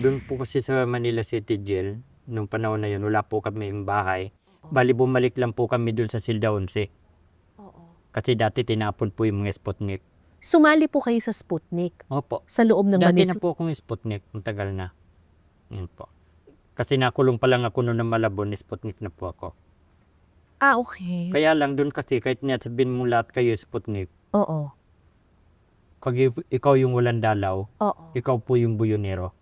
Doon po kasi sa Manila City Jail, nung panahon na yun, wala po kaming bahay. Bali bumalik lang po kami doon sa Silda 11. Oo. Kasi dati tinapon po yung mga Sputnik. Sumali po kayo sa Sputnik Opo. sa loob ng Dati Manila. na po akong Sputnik, matagal na. Yun po. Kasi nakulong pa lang ako noon ng Malabon, Sputnik na po ako. Ah, okay. Kaya lang doon kasi, kahit niya sabihin mo lahat kayo Sputnik, Oo. pag ikaw yung walang dalaw, Oo. ikaw po yung buyonero.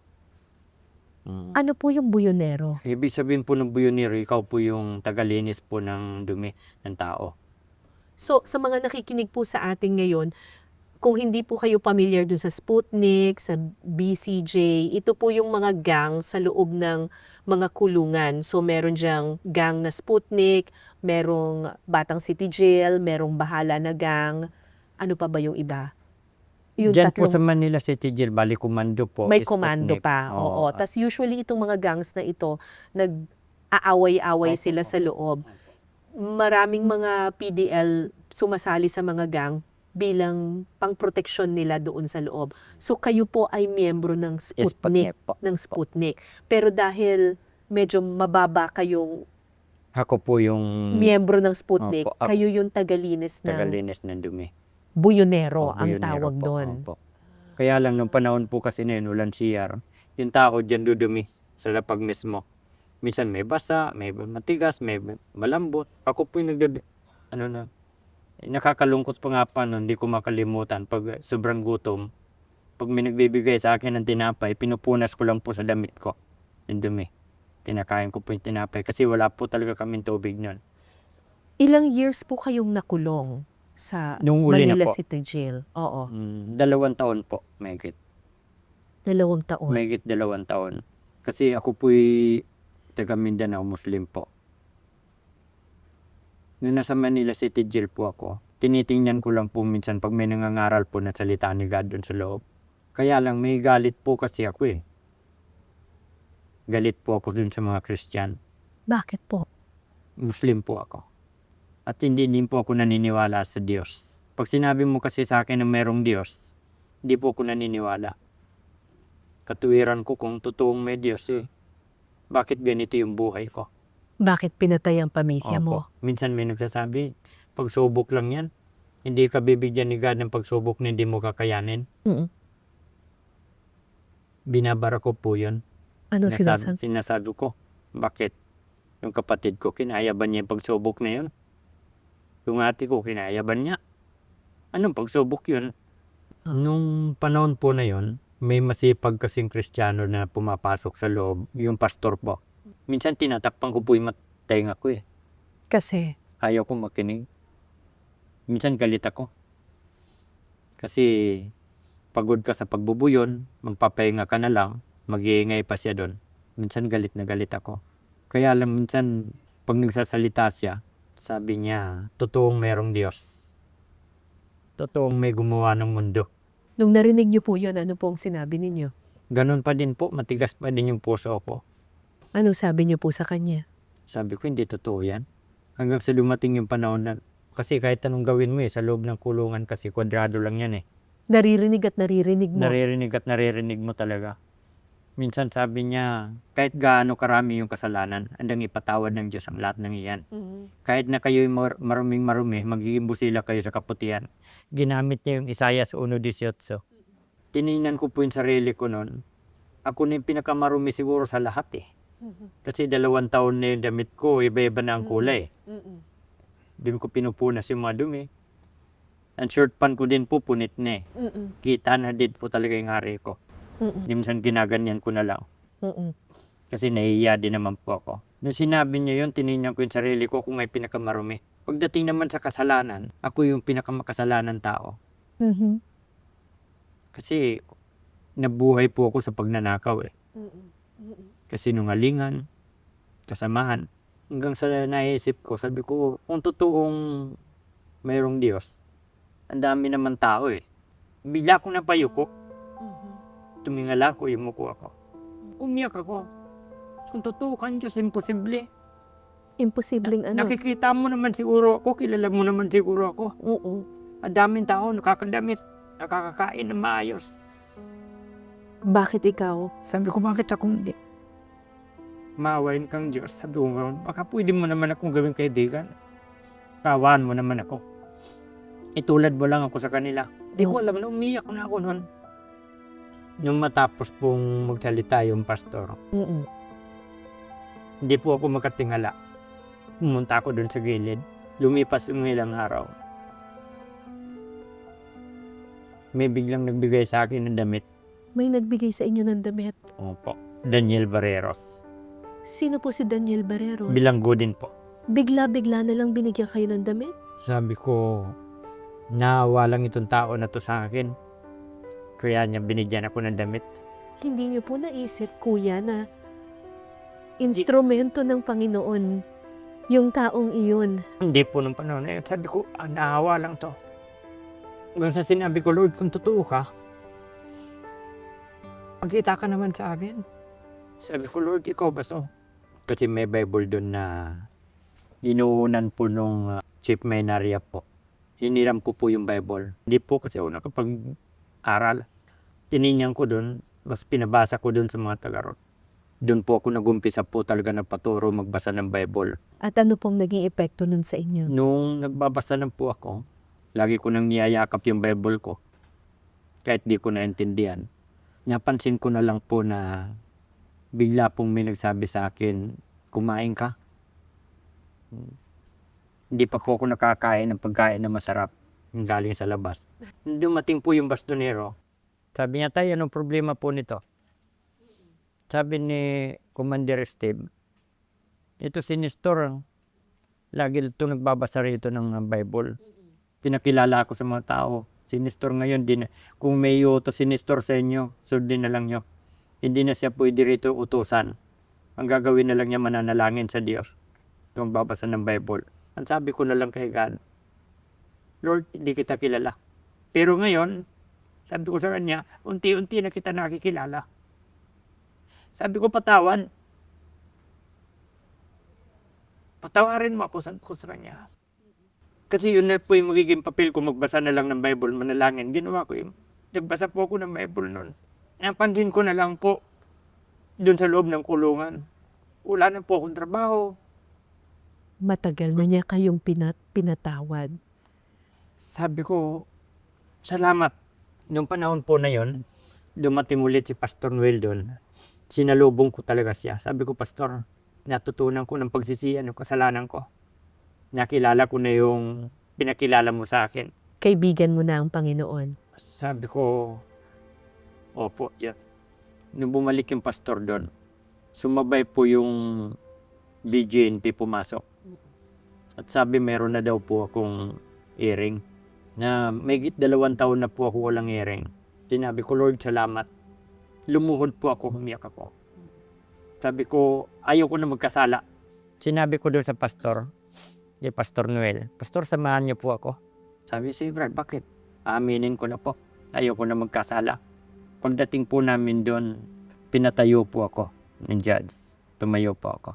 Ano po yung buyonero? Ibig sabihin po ng buyonero, ikaw po yung tagalinis po ng dumi ng tao. So, sa mga nakikinig po sa atin ngayon, kung hindi po kayo familiar dun sa Sputnik, sa BCJ, ito po yung mga gang sa loob ng mga kulungan. So, meron diyang gang na Sputnik, merong Batang City Jail, merong Bahala na gang. Ano pa ba yung iba? Yung Diyan po sa tatlong, Manila City Jail, bali komando po. may komando Sputnik. pa. Oo. Tas usually itong mga gangs na ito, nag-aaway-away sila sa loob. Maraming mga PDL sumasali sa mga gang bilang pangproteksyon nila doon sa loob. So kayo po ay miyembro ng Sputnik, po. ng Sputnik. Pero dahil medyo mababa kayong Ako po yung miyembro ng Sputnik, Opo, kayo yung tagalinis ng tagalinis ng dumi. buyonero, O, ang buyonero tawag po. doon. Opo. Kaya lang nung panahon po kasi na yun, walang CR, yung tao dyan dudumi sa lapag mismo. Minsan may basa, may matigas, may malambot. Ako po yung nakakalungkot pa nga pa nun, hindi ko makalimutan pag sobrang gutom. Pag may nagbibigay sa akin ng tinapay, pinupunas ko lang po sa damit ko. Yung dumi. Kinakain ko po yung tinapay kasi wala po talaga kaming tubig nun. Ilang years po kayong nakulong sa Nung uli na Manila po. City Jail? Oo, 2 taon po, mahigit. 2 taon. Mahigit 2 taon. Kasi ako po'y taga Mindanao, Muslim po. Nung nasa Manila City Jail po ako, tinitingnan ko lang po minsan pag may nangangaral po na salita ni God doon sa loob. Kaya lang may galit po kasi ako eh. Galit po ako dun sa mga Christian. Bakit po? Muslim po ako. At hindi din po ako naniniwala sa Diyos. Pag sinabi mo kasi sa akin na merong Diyos, hindi po ako naniniwala. Katuwiran ko kung totoong may Diyos eh. Bakit ganito yung buhay ko? Bakit pinatay ang pamilya mo? Opo. Minsan may nagsasabi, pagsubok lang yan. Hindi ka bibigyan ni God ng pagsubok na hindi mo kakayanin. Mm. Binabara ko po yun. Ano sinasabi? Sinasabi ko, bakit? Yung kapatid ko, kinaya ba niya yung pagsubok na yun? Yung ate ko, kinaya ba niya? Anong pagsubok yun? Nung panahon po na yun, may masipag kasing Kristiyano na pumapasok sa loob, yung pastor po. Minsan tinatakpan ko po yung tenga ko eh. Kasi, Ayaw ko makinig. Minsan galit ako. Kasi pagod ka sa pagbubuyon, magpapahinga ka na lang, mag-iingay pa siya doon. Minsan galit na galit ako. Kaya lang minsan pag nagsasalita siya, sabi niya, totoong merong Diyos. Totoong may gumawa ng mundo. nung narinig niyo po yun, ano pong sinabi ninyo? Ganon pa din po, matigas pa din yung puso ko. Ano sabi niyo po sa kanya? Sabi ko, hindi totoo yan. Hanggang sa dumating yung panahon na, kasi kahit anong gawin mo sa loob ng kulungan kasi kwadrado lang yan eh. Naririnig at naririnig mo. Naririnig at naririnig mo talaga. Minsan sabi niya, kahit gaano karami yung kasalanan, andang ipatawad ng Diyos ang lahat ng iyan. Kahit na kayo'y maruming-marumi, magiging busila kayo sa kaputihan. Ginamit niya yung Isaias 1:18. Tinignan ko po yung sarili ko noon. Ako na yung pinakamarumi siguro sa lahat eh. Kasi 2 taon na yung damit ko, iba-iba na ang kulay. Doon ko pinupunas yung mga dumi. Ang short pan ko din po, punit na eh. Kita na din po talaga yung hari ko. Minsan ginaganyan ko na lang. Kasi nahihiya din naman po ako. Nung sinabi niya yun, tinignan ko yung sarili ko kung may pinakamarumi. Pagdating naman sa kasalanan, ako yung pinakamakasalanan tao. Kasi nabuhay po ako sa pagnanakaw eh. Kasi nungalingan, kasamahan. Hanggang sa naisip ko, sabi ko, kung totoong mayroong Diyos, ang dami naman tao eh. Bigla akong napayuko. Tumingala ko, yumuko ako. Umiyak ako. Kung totoo kang Diyos, imposible. Imposibleng ano? Nakikita mo naman siguro ako, kilala mo naman siguro ako. Oo. Ang daming tao, nakakadamit, nakakakain na maayos. Bakit ikaw? Sabi ko, bakit ako hindi? Maawain kang Diyos. Sabi ko, baka pwede mo naman akong gawing kaibigan. Kawaan mo naman ako. Itulad mo lang ako sa kanila. Di ko alam na umiyak na ako noon. Nung matapos pong magsalita yung pastor, Mm-mm. hindi po ako makatingala. Pumunta ako doon sa gilid. Lumipas yung ilang araw. May biglang nagbigay sa akin ng damit. May nagbigay sa inyo ng damit. Opo. Daniel Barreros. Sino po si Daniel Barreros? Bilanggo din po. Bigla-bigla na lang binigyan kayo ng damit? Sabi ko, naawa lang itong tao na to sa akin. Kaya niya binigyan ako ng damit. Hindi niyo po naisip, kuya, na instrumento ng Panginoon yung taong iyon. Hindi po nung panahon na yun. Sabi ko, naawa lang to. Hanggang sa sinabi ko, Lord, kung totoo ka, magkita ka naman sa akin. Sabi ko, Lord, ikaw ba so? Kasi may Bible doon na inuunan po nung Chief Maynaria po. Hiniram ko po yung Bible. Hindi po kasi ako nakapag-aral. Tinignan ko doon, mas pinabasa ko doon sa mga tagarot. Doon po ako nagumpisa po talaga na paturo magbasa ng Bible. At ano pong naging epekto nun sa inyo? Nung nagbabasa lang po ako, lagi ko nang niyayakap yung Bible ko. Kahit di ko naintindihan. Napansin ko na lang po na bigla pong may nagsabi sa akin, kumain ka. Hindi pa po ako nakakain ng pagkain na masarap yung galing sa labas. Dumating po yung bastonero. Sabi niya, tayo, anong problema po nito? Sabi ni Commander Steve, ito si Nestor, lagi ito nagbabasa rito ng Bible. Pinakilala ako sa mga tao. Si Nestor ngayon, kung may uto si Nestor sa inyo, sundin na lang nyo. Hindi na siya pwede rito utusan. Ang gagawin na lang niya mananalangin sa Diyos. Kung babasa ng Bible. Ang sabi ko na lang kay God, Lord, hindi kita kilala. Pero ngayon, sabi ko sa kanya, unti-unti na kita nakikilala. Sabi ko, patawan. Patawarin mo ako sa kanya. Kasi yun na po yung magiging papel ko, magbasa na lang ng Bible, manalangin. Ginawa ko yun. Nagbasa po ako ng Bible noon. Napansin ko na lang po, doon sa loob ng kulungan. Wala na po akong trabaho. Matagal na niya kayong pinatawad. Sabi ko, salamat. Noong panahon po na yon, dumating ulit si Pastor Noel doon. Sinalubong ko talaga siya. Sabi ko, Pastor, natutunan ko ng pagsisiyan ng kasalanan ko. Nakilala ko na yung pinakilala mo sa akin. Kaibigan mo na ang Panginoon. Sabi ko, opo, yeah. Nung bumalik yung pastor doon, sumabay po yung BJNP pumasok. At sabi meron na daw po akong earring. Na may 2 taon na po ako walang earring. Sinabi ko, Lord, salamat. Lumuhod po ako, humiyak ako. Sabi ko, ayaw ko na magkasala. Sinabi ko doon sa pastor, kay Pastor Noel, Pastor, samahan niyo po ako. Sabi si Brad, bakit? Aminin ko na po. Ayaw ko na magkasala. Pagdating po namin doon, pinatayo po ako ng judge. Tumayo po ako.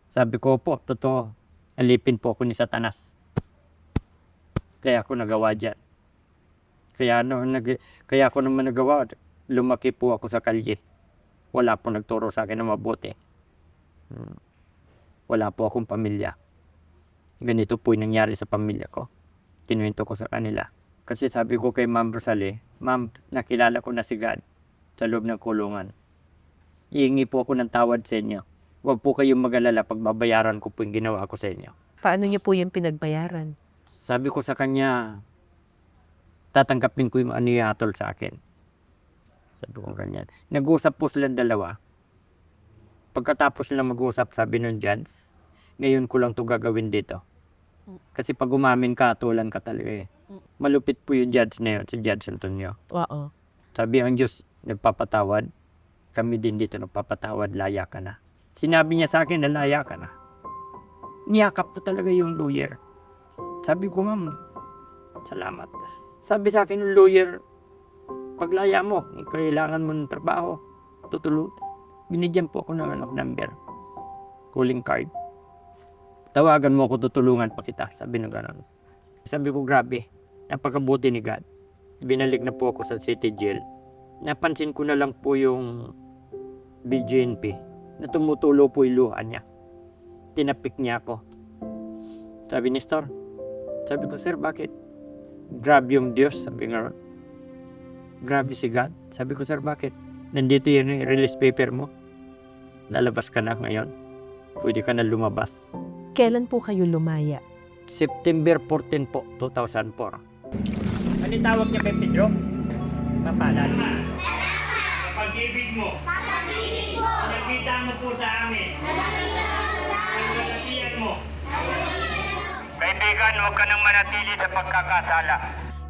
Sabi ko po, totoo, alipin po ako ni Satanas. Kaya ako nagawa dyan. Kaya ako naman nagawa, lumaki po ako sa kalye. Wala po nagturo sa akin na mabuti. Wala po akong pamilya. Ganito po yung nangyari sa pamilya ko. Kinuwento ko sa kanila. Kasi sabi ko kay Ma'am Rosalie, Ma'am, nakilala ko na si God sa loob ng kulungan. Iingi po ako ng tawad sa inyo. Huwag po kayong mag-alala pag babayaran ko po yung ginawa ko sa inyo. Paano niyo po yung pinagbayaran? Sabi ko sa kanya, tatanggapin ko yung ano ihatol sa akin. Sabi ko ganyan. Nag-usap po silang dalawa. Pagkatapos nilang mag-usap, sabi ng judge, ngayon ko lang to gagawin dito. Kasi pag umamin ka, atulan ka talaga eh. Malupit po yung judge na yun, si Judge Antonio. Oo. Sabi ang Diyos, nagpapatawad. Kami din dito nagpapatawad, laya ka na. Sinabi niya sa akin na laya ka na. Niyakap ko talaga yung lawyer. Sabi ko, ma'am, salamat. Sabi sa akin ng lawyer, paglaya mo, kailangan mo ng trabaho, tutulog. Binigyan po ako ng number, calling card. Tawagan mo ako, tutulungan pa kita. Sabi na gano'n. Sabi ko, grabe, napakabuti ni God. Binalik na po ako sa city jail. napansin ko na lang po yung BJNP na tumutulo po yung luha niya. Tinapik niya ako. Sabi ni Star, sabi ko, sir, bakit? Grabe yung Diyos, sabi nga. Grabe si God. Sabi ko, sir, bakit? Nandito yung release paper mo. Lalabas ka na ngayon. Pwede ka na lumabas. Kailan po kayo lumaya? September 14 po, 2004. Ano tawag niya kay Pedro? Papalan. Sa pag-ibig mo. Sa pag-ibig mo. Nakita mo po sa amin. Nakita mo sa amin. Sa kalatian mo. Kaibigan, huwag ka nang manatili sa pagkakasala.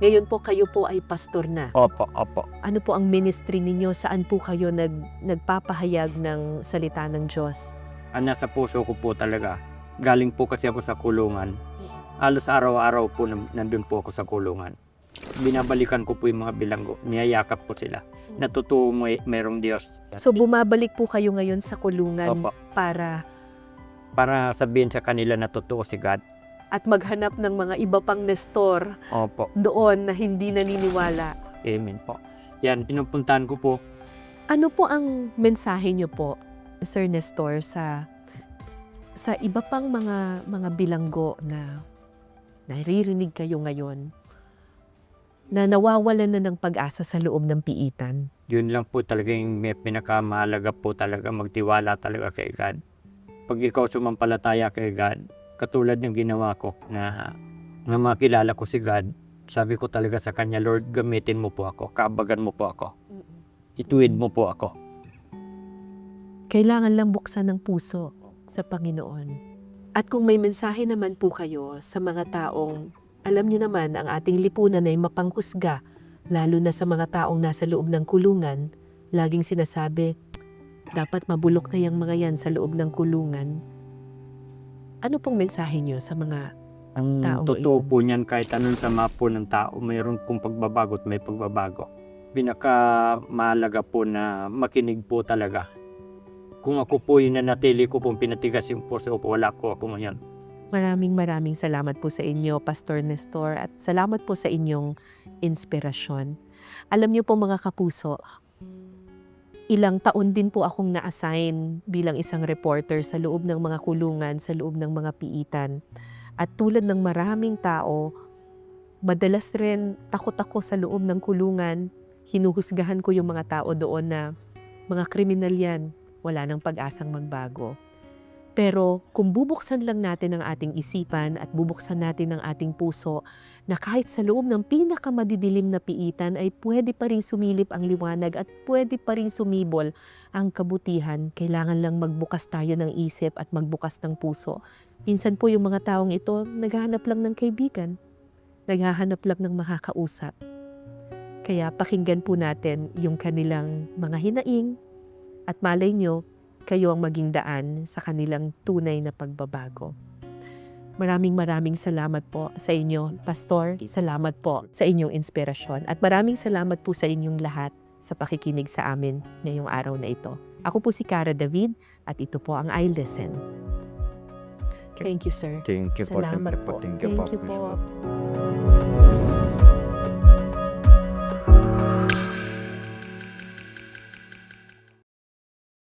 Ngayon po kayo po ay pastor na. Opo, opo. Ano po ang ministry ninyo? Saan po kayo nagpapahayag ng salita ng Diyos? Ang nasa puso ko po talaga. Galing po kasi ako sa kulungan. Halos araw-araw po nandun po ako sa kulungan. Binabalikan ko po yung mga bilanggo. Niyayakap ko sila. Natutuwa mayroong Diyos. So bumabalik po kayo ngayon sa kulungan Opo. para Sabihin sa kanila na totoo si God. at maghanap ng mga iba pang nestor Opo. doon na hindi naniniwala. Amen po. Yan, pinupuntahan ko po. Ano po ang mensahe niyo po, Sir Nestor, sa iba pang mga bilanggo na naririnig kayo ngayon na nawawalan na ng pag-asa sa loob ng piitan? Yun lang po talaga yung may pinakamahalaga po talaga, magtiwala talaga kay God. Pag ikaw sumampalataya kay God, katulad ng ginawa ko na makilala ko si God, sabi ko talaga sa Kanya, Lord, gamitin mo po ako, kabagan mo po ako, ituwid mo po ako. Kailangan lang buksan ng puso sa Panginoon. At kung may mensahe naman po kayo sa mga taong, alam niyo naman, ang ating lipunan ay mapanghusga, lalo na sa mga taong nasa loob ng kulungan, laging sinasabi, dapat mabulok na yung mga yan sa loob ng kulungan. Ano pong mensahe niyo sa mga Ang taong totoo iyon? po niyan, kahit anong sama po ng tao, mayroon pong pagbabago at may pagbabago. Pinaka mahalaga po na makinig po talaga. Kung ako po yung nanatili ko pong pinatigas yung puso ko, wala ko ako ngayon. Maraming salamat po sa inyo, Pastor Nestor, at salamat po sa inyong inspirasyon. Alam niyo po mga kapuso, ilang taon din po akong na-assign bilang isang reporter sa loob ng mga kulungan, sa loob ng mga piitan. At tulad ng maraming tao, madalas rin takot ako sa loob ng kulungan. Hinuhusgahan ko yung mga tao doon na mga kriminal yan, wala nang pag-asang magbago. Pero kung bubuksan lang natin ang ating isipan at bubuksan natin ang ating puso na kahit sa loob ng pinakamadidilim na piitan ay pwede pa rin sumilip ang liwanag at pwede pa rin sumibol ang kabutihan, kailangan lang magbukas tayo ng isip at magbukas ng puso. Minsan po yung mga taong ito naghahanap lang ng kaibigan, naghahanap lang ng makakausap. Kaya pakinggan po natin yung kanilang mga hinaing at malay nyo, kayo ang maging daan sa kanilang tunay na pagbabago. Maraming salamat po sa inyo, Pastor. Salamat po sa inyong inspirasyon. At maraming salamat po sa inyong lahat sa pakikinig sa amin ngayong araw na ito. Ako po si Cara David at ito po ang I Listen. Thank you, sir. Thank you po. Salamat po. Thank you po. Thank you po.